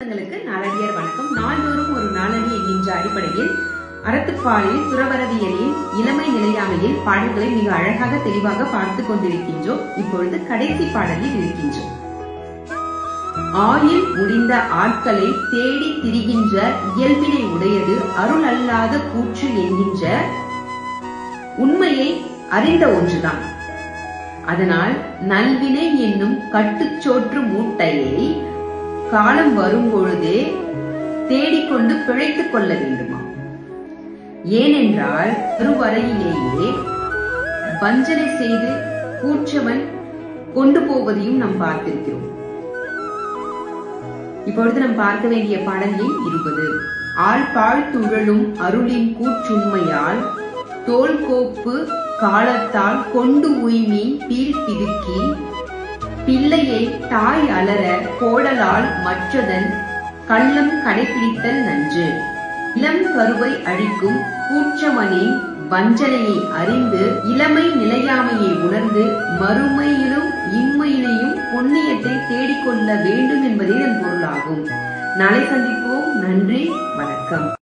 நாளடியார் வணக்கம். நாள்தோறும் ஒரு நாளடி என்கின்ற அடிப்படையில் அறத்துப்பாலில் துறவரவியலில் இளமை நிலையாமையில் பாடல்களை மிக அழகாக தெளிவாக பார்த்து கொண்டிருக்கின்றோம். இப்பொழுது கடைசி பாடலில் இருக்கின்றோம். ஆயுள் முடிந்த ஆட்களை தேடி திரிகின்ற இயல்பினை உடையது அருள் அல்லாத கூற்று என்கின்ற உண்மையை அறிந்த ஒன்றுதான். அதனால் நல்வினை என்னும் கட்டுச்சோற்று மூட்டையை காலம் வரும் பொழுதே தேடிக்கொண்டு பிழைத்துக் கொள்ள வேண்டுமா? ஏனென்றால் ஒருவரையிலேயே வஞ்சனை செய்து கூற்றவன் கொண்டு போவதையும் நாம் பார்த்திருக்கிறோம். இப்பொழுது நாம் பார்க்க வேண்டிய பாடல் எண் 20. ஆழ்பாழ் துழலும் அருளின் கூற்றுண்மையால் தோல் கோப்பு காலத்தால் கொண்டு உய்மி பீல் பிதுக்கி பிள்ளையை தாய் அலற கோடலால் மற்றதன் கள்ளம் கடைபிடித்தல் நன்று. இளம் கருவை அழிக்கும் கூற்றமனின் வஞ்சனையை அறிந்து இளமை நிலையாமையை உணர்ந்து மறுமையிலும் இம்மையினையும் புண்ணியத்தை தேடிக்கொள்ள வேண்டும் என்பதே இதன் பொருளாகும். நாளை சந்திப்போம். நன்றி, வணக்கம்.